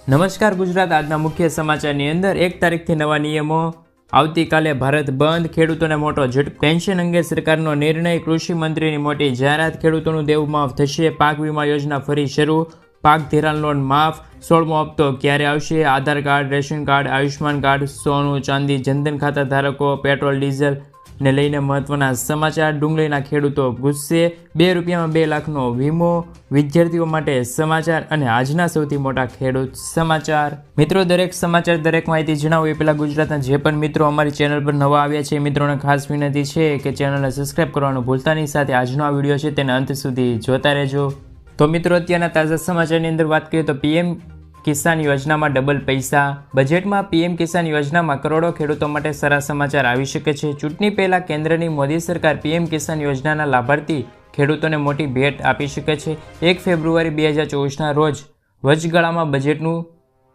નમસ્કાર ગુજરાત, આજના મુખ્ય સમાચારની અંદર 1 તારીખથી નવા નિયમો, આવતીકાલે ભારત બંધ, ખેડૂતોને મોટો ઝટકો, પેન્શન અંગે સરકારનો નિર્ણય, કૃષિ મંત્રીની મોટી જાહેરાત, ખેડૂતોનું દેવું માફ થશે, પાક વીમા યોજના ફરી શરૂ, પાક ધિરાણ લોન માફ, 16મો હપ્તો ક્યારે આવશે, Aadhaar card, ration card, Ayushman card, સોનું ચાંદી, જનધન ખાતા ધારકો, પેટ્રોલ ડીઝલ ને લઈને મહત્વના સમાચાર, ડુંગળીના ખેડૂતો ગુસ્સે, 2 રૂપિયામાં 2 લાખનો વીમો, વિદ્યાર્થીઓ માટે સમાચાર અને આજના સૌથી મોટા ખેડૂત સમાચાર। મિત્રો, દરેક સમાચાર, દરેક માહિતી જણાવો એ પહેલાં ગુજરાતના જે પણ મિત્રો અમારી ચેનલ પર નવા આવ્યા છે મિત્રોને ખાસ વિનંતી છે કે ચેનલને સબસ્ક્રાઈબ કરવાનું ભૂલતા નહીં, સાથે આજનો આ વિડીયો છે તેને અંત સુધી જોતા રહેજો। તો મિત્રો, અત્યારના તાજા સમાચારની અંદર વાત કરીએ તો પીએમ કિસાન યોજનામાં ડબલ પૈસા, બજેટમાં પીએમ કિસાન યોજનામાં કરોડો ખેડૂતો માટે સારા સમાચાર આવી શકે છે। ચૂંટણી પહેલાં કેન્દ્રની મોદી સરકાર પીએમ કિસાન યોજનાના લાભાર્થી ખેડૂતોને મોટી ભેટ આપી શકે છે। 1 ફેબ્રુઆરી 2024ના રોજ વચગાળામાં બજેટનું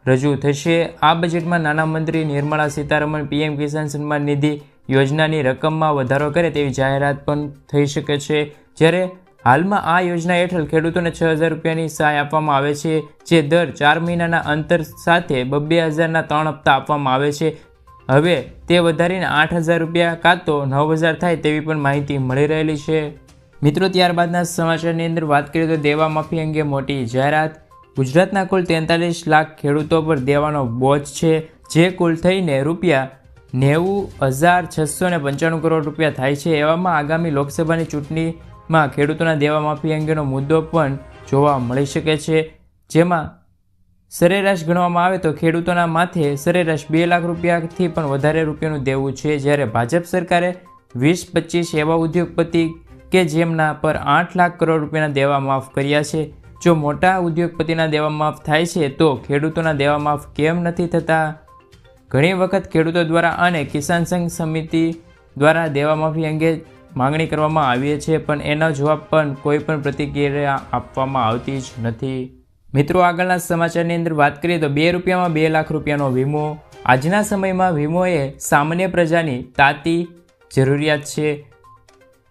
રજૂ થશે। આ બજેટમાં નાણામંત્રી નિર્મલા સીતારમણ પીએમ કિસાન સન્માન નિધિ યોજનાની રકમમાં વધારો કરે તેવી જાહેરાત પણ થઈ શકે છે। જ્યારે હાલમાં આ યોજના હેઠળ ખેડૂતોને 6,000 રૂપિયાની સહાય આપવામાં આવે છે, જે દર 4 મહિનાના અંતર સાથે 2,000ના 3 હપ્તા આપવામાં આવે છે। હવે તે વધારીને 8,000 રૂપિયા કાં તો 9,000 થાય તેવી પણ માહિતી મળી રહેલી છે। મિત્રો, ત્યારબાદના સમાચારની અંદર વાત કરીએ તો દેવા માફી અંગે મોટી જાહેરાત, ગુજરાતના કુલ 43 લાખ ખેડૂતો પર દેવાનો બોજ છે, જે કુલ થઈને રૂપિયા 90,695 કરોડ રૂપિયા થાય છે। એવામાં આગામી લોકસભાની ચૂંટણીમાં ખેડૂતોના દેવા માફી અંગેનો મુદ્દો પણ જોવા મળી શકે છે, જેમાં સરેરાશ ગણવામાં આવે તો ખેડૂતોના માથે સરેરાશ 2 લાખ રૂપિયાથી પણ વધારે રૂપિયાનું દેવું છે। જ્યારે ભાજપ સરકારે 20-25 એવા ઉદ્યોગપતિ કે જેમના પર 8 લાખ કરોડ રૂપિયાના દેવા માફ કર્યા છે। જો મોટા ઉદ્યોગપતિના દેવા માફ થાય છે તો ખેડૂતોના દેવા માફ કેમ નથી થતા? ઘણી વખત ખેડૂતો દ્વારા અને કિસાન સંઘ સમિતિ દ્વારા દેવા માફી અંગે માંગણી કરવામાં આવી છે, પણ એનો જવાબ પણ કોઈ પણ પ્રતિક્રિયા આપવામાં આવતી જ નથી। મિત્રો, આગળના સમાચારની અંદર વાત કરીએ તો 2 રૂપિયામાં 2 લાખ રૂપિયાનો વીમો, આજના સમયમાં વીમો એ સામાન્ય પ્રજાની તાતી જરૂરિયાત છે।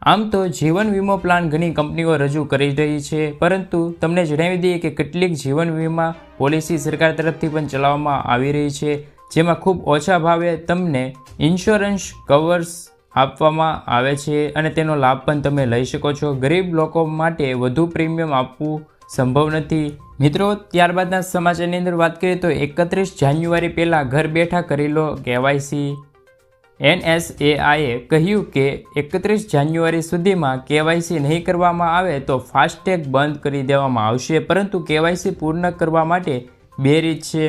આમ તો જીવન વીમો પ્લાન ઘણી કંપનીઓ રજૂ કરી રહી છે, પરંતુ તમને જણાવી દઈએ કે કેટલીક જીવન વીમા પોલિસી સરકાર તરફથી પણ ચલાવવામાં આવી રહી છે, જેમાં ખૂબ ઓછા ભાવે તમને ઇન્સ્યોરન્સ કવર્સ આપવામાં આવે છે અને તેનો લાભ પણ તમે લઈ શકો છો। ગરીબ લોકો માટે વધુ પ્રીમિયમ આપવું સંભવ નથી। મિત્રો, ત્યારબાદના સમાચારની અંદર વાત કરીએ તો 31 જાન્યુઆરી પહેલાં ઘર બેઠા કરી લો કેવાયસી। NSAIએ કહ્યું કે 31 જાન્યુઆરી સુધીમાં કેવાયસી નહીં કરવામાં આવે તો ફાસ્ટેગ બંધ કરી દેવામાં આવશે, પરંતુ કેવાયસી પૂર્ણ કરવા માટે 2 રીત છે।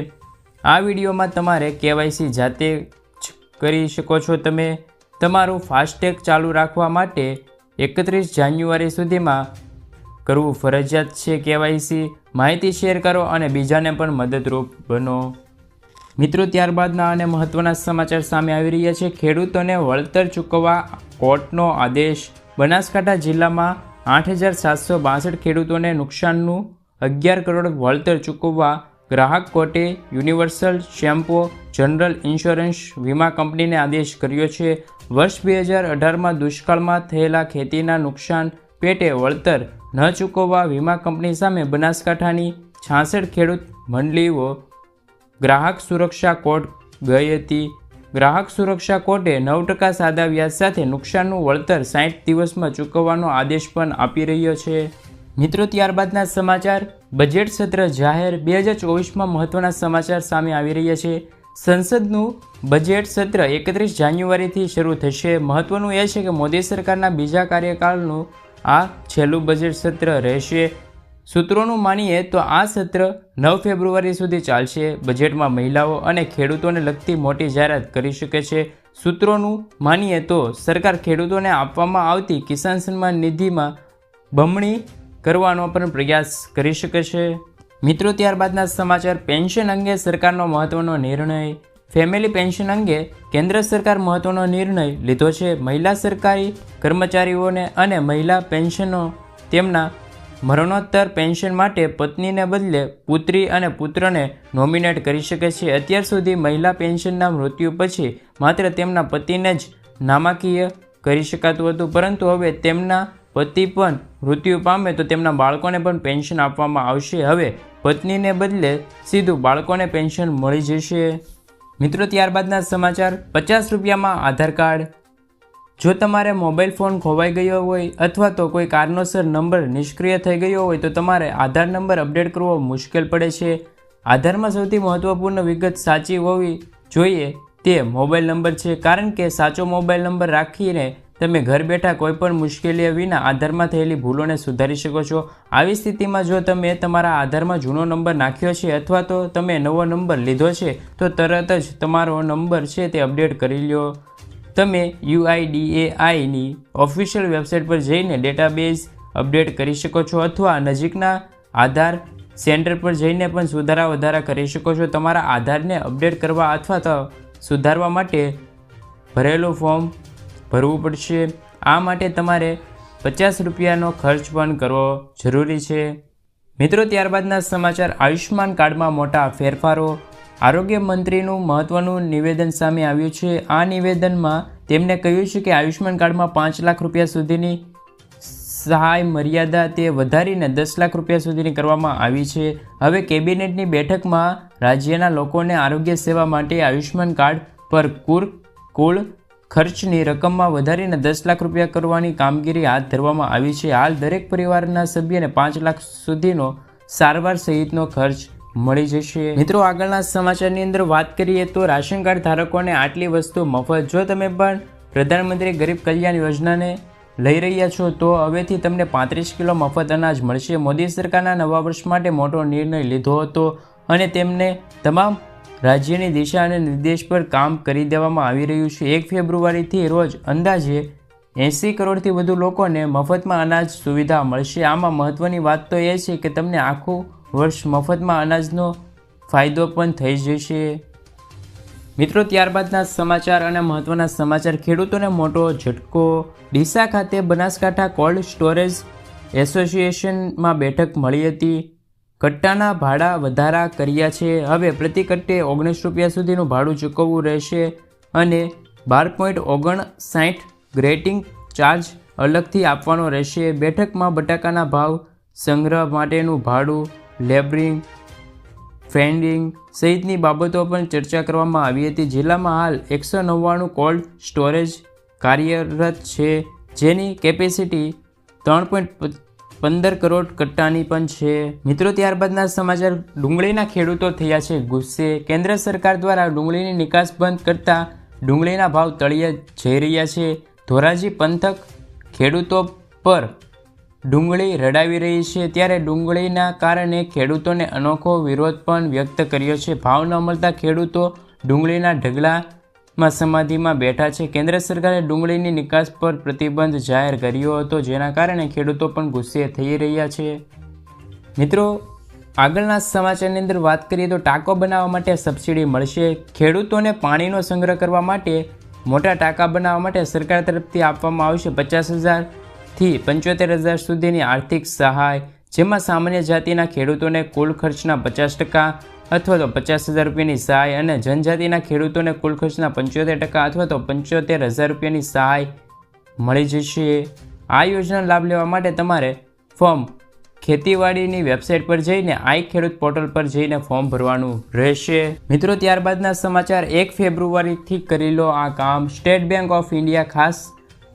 આ વિડીયોમાં તમારે કેવાયસી જાતે જ કરી શકો છો। તમે તમારું ફાસ્ટેગ ચાલુ રાખવા માટે 31 જાન્યુઆરી સુધીમાં કરવું ફરજિયાત છે કેવાયસી। માહિતી શેર કરો અને બીજાને પણ મદદરૂપ બનો। મિત્રો, ત્યારબાદના અને મહત્વના સમાચાર સામે આવી રહ્યા છે। ખેડૂતોને વળતર ચૂકવવા કોર્ટનો આદેશ, બનાસકાંઠા જિલ્લામાં 8,762 ખેડૂતોને નુકસાનનું 11 કરોડ વળતર ચૂકવવા ગ્રાહક કોર્ટે યુનિવર્સલ શેમ્પો જનરલ ઇન્સ્યોરન્સ વીમા કંપનીને આદેશ કર્યો છે। વર્ષ 2018માં દુષ્કાળમાં થયેલા ખેતીના નુકસાન પેટે વળતર ન ચૂકવવા વીમા કંપની સામે બનાસકાંઠાની 66 ખેડૂત મંડળીઓ ગ્રાહક સુરક્ષા કોર્ટ ગઈ હતી। ગ્રાહક સુરક્ષા કોર્ટે 9% સાદા વ્યાજ સાથે નુકસાનનું વળતર 60 દિવસમાં ચૂકવવાનો આદેશ પણ આપી રહ્યો છે। મિત્રો, ત્યારબાદના સમાચાર, બજેટ સત્ર જાહેર, 2024માં મહત્વના સમાચાર સામે આવી રહ્યા છે। સંસદનું બજેટ સત્ર 31 જાન્યુઆરીથી શરૂ થશે। મહત્વનું એ છે કે મોદી સરકારના બીજા કાર્યકાળનું આ છેલ્લું બજેટ સત્ર રહેશે। સૂત્રોનું માનીએ તો આ સત્ર 9 ફેબ્રુઆરી સુધી ચાલશે। બજેટમાં મહિલાઓ અને ખેડૂતોને લગતી મોટી જાહેરાત કરી શકે છે। સૂત્રોનું માનીએ તો સરકાર ખેડૂતોને આપવામાં આવતી કિસાન સન્માન નિધિમાં બમણી કરવાનો પણ પ્રયાસ કરી શકે છે। મિત્રો, ત્યારબાદના સમાચાર, પેન્શન અંગે સરકારનો મહત્વનો નિર્ણય, ફેમિલી પેન્શન અંગે કેન્દ્ર સરકાર મહત્વનો નિર્ણય લીધો છે। મહિલા સરકારી કર્મચારીઓને અને મહિલા પેન્શનો તેમના મરણોત્તર પેન્શન માટે પત્નીને બદલે પુત્રી અને પુત્રને નોમિનેટ કરી શકે છે। અત્યાર સુધી મહિલા પેન્શનના મૃત્યુ પછી માત્ર તેમના પતિને જ નામાંકિય કરી શકાતું હતું, પરંતુ હવે તેમના પતિ પણ મૃત્યુ પામે તો તેમના બાળકોને પણ પેન્શન આપવામાં આવશે. હવે પત્નીને બદલે સીધું બાળકોને પેન્શન મળી જશે. મિત્રો ત્યારબાદના સમાચાર, 50 રૂપિયામાં આધાર કાર્ડ. જો તમારે મોબાઈલ ફોન ખોવાઈ ગયો હોય અથવા તો કોઈ કારણોસર નંબર નિષ્ક્રિય થઈ ગયો હોય તો તમારે આધાર નંબર અપડેટ કરવો મુશ્કેલ પડે છે. આધારમાં સૌથી મહત્ત્વપૂર્ણ વિગત સાચી હોવી જોઈએ તે મોબાઈલ નંબર છે, કારણ કે સાચો મોબાઈલ નંબર રાખીને તમે ઘર બેઠા કોઈપણ મુશ્કેલીઓ વિના આધારમાં થયેલી ભૂલોને સુધારી શકો છો. આવી સ્થિતિમાં જો તમે તમારા આધારમાં જૂનો નંબર નાખ્યો છે અથવા તો તમે નવો નંબર લીધો છે તો તરત જ તમારો નંબર છે તે અપડેટ કરી લો. તમે UIDAIની ઓફિશિયલ વેબસાઇટ પર જઈને ડેટાબેઝ અપડેટ કરી શકો છો અથવા નજીકના આધાર સેન્ટર પર જઈને પણ સુધારા વધારા કરી શકો છો. તમારા આધારને અપડેટ કરવા અથવા તો સુધારવા માટે ભરેલું ફોર્મ ભરવું પડશે. આ માટે તમારે 50 રૂપિયાનો ખર્ચ પણ કરવો જરૂરી છે. મિત્રો ત્યારબાદના સમાચાર, આયુષ્યમાન કાર્ડમાં મોટા ફેરફારો. આરોગ્ય મંત્રીનું મહત્વનું નિવેદન સામે આવ્યું છે. આ નિવેદનમાં તેમણે કહ્યું છે કે આયુષ્યમાન કાર્ડમાં 5 લાખ રૂપિયા સુધીની સહાય મર્યાદા તે વધારીને 10 લાખ રૂપિયા સુધીની કરવામાં આવી છે. હવે કેબિનેટની બેઠકમાં રાજ્યના લોકોને આરોગ્ય સેવા માટે આયુષ્યમાન કાર્ડ પર કુલ ખર્ચની રકમમાં વધારીને 10 લાખ રૂપિયા કરવાની કામગીરી હાથ ધરવામાં આવી છે. હાલ દરેક પરિવારના સભ્યને 5 લાખ સુધીનો સારવાર સહિતનો ખર્ચ મળી જશે. મિત્રો આગળના સમાચારની અંદર વાત કરીએ તો રાશન કાર્ડ ધારકોને આટલી વસ્તુ મફત. જો તમે પણ પ્રધાનમંત્રી ગરીબ કલ્યાણ યોજનાને લઈ રહ્યા છો તો હવેથી તમને 35 કિલો મફત અનાજ મળશે. મોદી સરકારના નવા વર્ષ માટે મોટો નિર્ણય લીધો હતો અને તેમને તમામ રાજ્યની દિશા અને નિર્દેશ પર કામ કરી દેવામાં આવી રહ્યું છે. 1 ફેબ્રુઆરીથી રોજ અંદાજે 80 કરોડથી વધુ લોકોને મફતમાં અનાજ સુવિધા મળશે. આમાં મહત્વની વાત તો એ છે કે તમને આખું વર્ષ મફતમાં અનાજનો ફાયદો પણ થઈ જશે. મિત્રો ત્યારબાદના સમાચાર અને મહત્વના સમાચાર, ખેડૂતોને મોટો ઝટકો. ડીસા ખાતે બનાસકાંઠા કોલ્ડ સ્ટોરેજ એસોસિએશનમાં બેઠક મળી હતી. કટ્ટાના ભાડા વધારા કર્યા છે. હવે પ્રતિ કટ્ટે 19 રૂપિયા સુધીનું ભાડું ચૂકવવું રહેશે અને 12.59 ગ્રેટિંગ ચાર્જ અલગથી આપવાનો રહેશે. બેઠકમાં બટાકાના ભાવ, સંગ્રહ માટેનું ભાડું, લેબરિંગ, ફેન્ડિંગ સહિતની બાબતો પણ ચર્ચા કરવામાં આવી હતી. જિલ્લામાં હાલ 199 કોલ્ડ સ્ટોરેજ કાર્યરત છે, જેની કેપેસિટી 3.15 કરોડ કટ્ટાની પણ છે. મિત્રો ત્યારબાદના સમાચાર, ડુંગળીના ખેડૂતો થયા છે ગુસ્સે. કેન્દ્ર સરકાર દ્વારા ડુંગળીની નિકાસ બંધ કરતા ડુંગળીના ભાવ તળિયે જઈ રહ્યા છે. ધોરાજી પંથક ખેડૂતો પર ડુંગળી રડાવી રહી છે, ત્યારે ડુંગળીના કારણે ખેડૂતોને અનોખો વિરોધ પણ વ્યક્ત કર્યો છે. ભાવ ન મળતા ખેડૂતો ડુંગળીના ઢગલામાં સમાધિમાં બેઠા છે. કેન્દ્ર સરકારે ડુંગળીની નિકાસ પર પ્રતિબંધ જાહેર કર્યો હતો, જેના કારણે ખેડૂતો પણ ગુસ્સે થઈ રહ્યા છે. મિત્રો આગળના સમાચારની અંદર વાત કરીએ તો ટાંકો બનાવવા માટે સબસિડી મળશે. ખેડૂતોને પાણીનો સંગ્રહ કરવા માટે મોટા ટાંકા બનાવવા માટે સરકાર તરફથી આપવામાં આવશે 50,000 થી 75,000 સુધીની આર્થિક સહાય, જેમાં સામાન્ય જાતિના ખેડૂતોને કુલ ખર્ચના 50% અથવા તો 50,000 રૂપિયાની સહાય અને જનજાતિના ખેડૂતોને કુલ ખર્ચના 75% અથવા તો 75,000 રૂપિયાની સહાય મળી જશે. આ યોજનાનો લાભ લેવા માટે તમારે ફોર્મ ખેતીવાડીની વેબસાઇટ પર જઈને આઈ ખેડૂત પોર્ટલ પર જઈને ફોર્મ ભરવાનું રહેશે. મિત્રો ત્યારબાદના સમાચાર, 1 ફેબ્રુઆરીથી કરી લો આ કામ. સ્ટેટ બેંક ઓફ ઇન્ડિયા ખાસ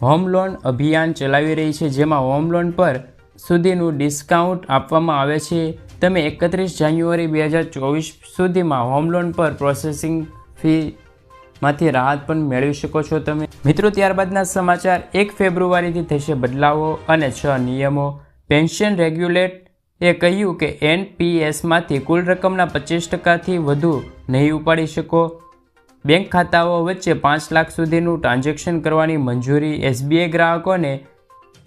હોમ લોન અભિયાન ચલાવી રહી છે, જેમાં હોમ લોન પર સુધીનું ડિસ્કાઉન્ટ આપવામાં આવે છે. તમે 31 જાન્યુઆરી 2024 સુધીમાં હોમ લોન પર પ્રોસેસિંગ ફીમાંથી રાહત પણ મેળવી શકો છો તમે. મિત્રો ત્યારબાદના સમાચાર, 1 ફેબ્રુઆરીથી થશે બદલાવો અને 6 નિયમો. પેન્શન રેગ્યુલેટરે કહ્યું કે NPSમાંથી કુલ રકમના 25%થી વધુ નહીં ઉપાડી શકો. બેંક ખાતાઓ વચ્ચે 5 લાખ સુધીનું ટ્રાન્ઝેક્શન કરવાની મંજૂરી. SBI ગ્રાહકોને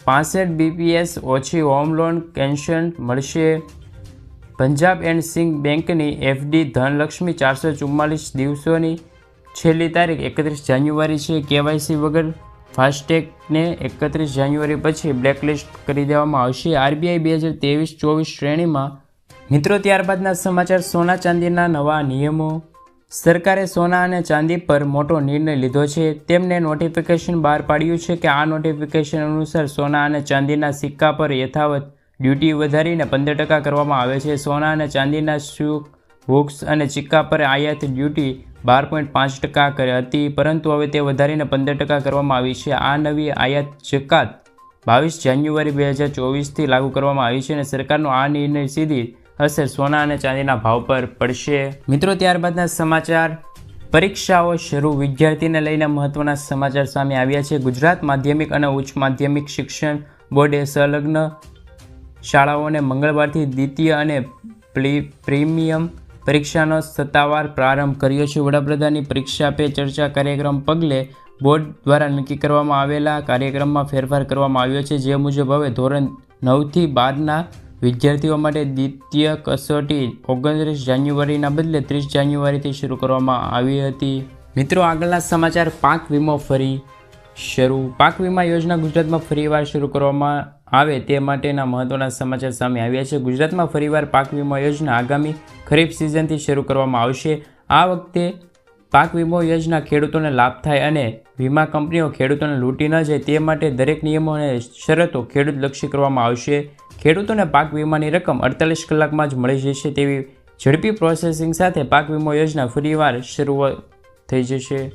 65 BPS ઓછી હોમ લોન કેન્શન મળશે. પંજાબ એન્ડ સિંધ બેંકની FD ધનલક્ષ્મી 444 દિવસોની છેલ્લી તારીખ 31 જાન્યુઆરી છે. KYC વગર ફાસ્ટેગને 31 જાન્યુઆરી પછી બ્લેકલિસ્ટ કરી દેવામાં આવશે. RBI 2023-24 શ્રેણીમાં. મિત્રો ત્યારબાદના સમાચાર, સોના ચાંદીના નવા નિયમો. સરકારે સોના અને ચાંદી પર મોટો નિર્ણય લીધો છે. તેમને નોટિફિકેશન બહાર પાડ્યું છે કે આ નોટિફિકેશન અનુસાર સોના અને ચાંદીના સિક્કા પર યથાવત ડ્યુટી વધારીને 15% કરવામાં આવે છે. સોના અને ચાંદીના શુલ્ક, હુક્સ અને સિક્કા પર આયાત ડ્યુટી 12.5% હતી, પરંતુ હવે તે વધારીને 15% કરવામાં આવી છે. આ નવી આયાત જકાત 22 જાન્યુઆરી 2024થી લાગુ કરવામાં આવી છે અને સરકારનો આ નિર્ણય સીધી અસર સોના અને ચાંદીના ભાવ પર પડશે. મિત્રો, ત્યારબાદના સમાચાર. પરીક્ષાઓ શરૂ. વિદ્યાર્થીને લઈને મહત્વના સમાચાર સામે આવ્યા છે. ગુજરાત માધ્યમિક અને ઉચ્ચ માધ્યમિક શિક્ષણ બોર્ડે સંલગ્ન શાળાઓને મંગળવારથી દ્વિતીય અને પ્રીમિયમ પરીક્ષાનો સત્તાવાર પ્રારંભ કર્યો છે. વડાપ્રધાનની પરીક્ષા પે ચર્ચા કાર્યક્રમ પગલે બોર્ડ દ્વારા નક્કી કરવામાં આવેલા કાર્યક્રમમાં ફેરફાર કરવામાં આવ્યો છે. જે મુજબ હવે ધોરણ 9થી 12ના વિદ્યાર્થીઓ માટે દ્વિતીય કસોટી 29 જાન્યુઆરીના બદલે 30 જાન્યુઆરીથી શરૂ કરવામાં આવી હતી. મિત્રો, આગળના સમાચાર. પાક વીમો ફરી શરૂ. પાક વીમા યોજના ગુજરાતમાં ફરીવાર શરૂ કરવામાં આવે તે માટેના મહત્વના સમાચાર સામે આવ્યા છે. ગુજરાતમાં ફરીવાર પાક વીમા યોજના આગામી ખરીફ સિઝનથી શરૂ કરવામાં આવશે. આ વખતે પાક વીમો યોજના ખેડૂતોને લાભ થાય અને વીમા કંપનીઓ ખેડૂતોને લૂંટી ન જાય તે માટે દરેક નિયમો અને શરતો ખેડૂતલક્ષી કરવામાં આવશે. ખેડૂતોને પાક વીમાની રકમ 48 કલાકમાં જ મળી જશે તેવી ઝડપી પ્રોસેસિંગ સાથે પાક વીમા યોજના ફરીવાર શરૂ થઈ જશે.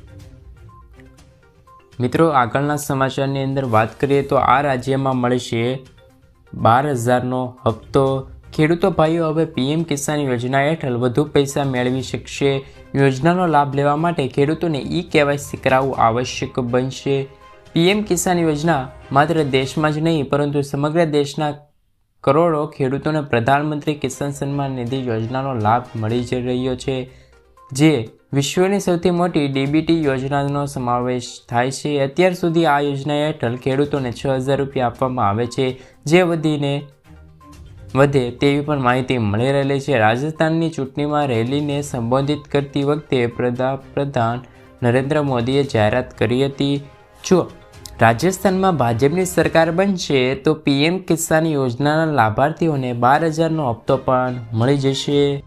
મિત્રો, આગળના સમાચારની અંદર વાત કરીએ તો આ રાજ્યમાં મળશે 12,000નો હપ્તો. ખેડૂતો ભાઈઓ હવે પીએમ કિસાન યોજના હેઠળ વધુ પૈસા મેળવી શકશે. યોજનાનો લાભ લેવા માટે ખેડૂતોને ઈ-કેવાયસી કરાવવું આવશ્યક બનશે. પીએમ કિસાન યોજના માત્ર દેશમાં જ નહીં પરંતુ સમગ્ર દેશના કરોડો ખેડૂતોને પ્રધાનમંત્રી કિસાન સન્માન નિધિ યોજનાનો લાભ મળી જઈ રહ્યો છે, જે વિશ્વની સૌથી મોટી ડીબીટી યોજનાનો સમાવેશ થાય છે. અત્યાર સુધી આ યોજના હેઠળ ખેડૂતોને 6,000 રૂપિયા આપવામાં આવે છે, જે વધે તેવી પણ માહિતી મળી રહેલી છે. રાજસ્થાનની ચૂંટણીમાં રેલીને સંબોધિત કરતી વખતે વડાપ્રધાન નરેન્દ્ર મોદીએ જાહેરાત કરી હતી. જો રાજસ્થાનમાં ભાજપની સરકાર બનશે તો પીએમ કિસાન યોજનાના લાભાર્થીઓને 12,000નો હપ્તો પણ મળી જશે.